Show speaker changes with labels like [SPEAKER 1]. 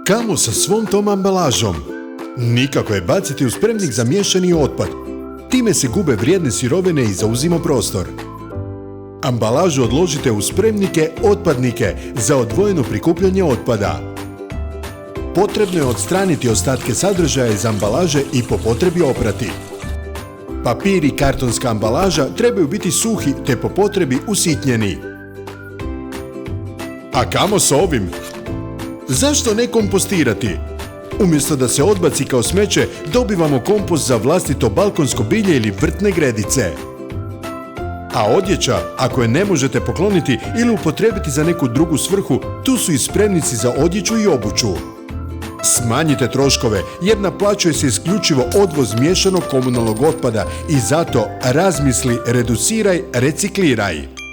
[SPEAKER 1] Kamo sa svom tom ambalažom? Nikako je baciti u spremnik za miješani otpad. Time se gube vrijedne sirovine i zauzima prostor. Ambalažu odložite u spremnike otpadnike za odvojeno prikupljanje otpada. Potrebno je odstraniti ostatke sadržaja iz ambalaže i po potrebi oprati. Papir i kartonska ambalaža trebaju biti suhi te po potrebi usitnjeni. A kamo s ovim? Zašto ne kompostirati? Umjesto da se odbaci kao smeće, dobivamo kompost za vlastito balkonsko bilje ili vrtne gredice. A odjeća, ako je ne možete pokloniti ili upotrijebiti za neku drugu svrhu, tu su i spremnici za odjeću i obuću. Smanjite troškove jer naplaćuje se isključivo odvoz miješanog komunalnog otpada i zato razmisli, reduciraj, recikliraj.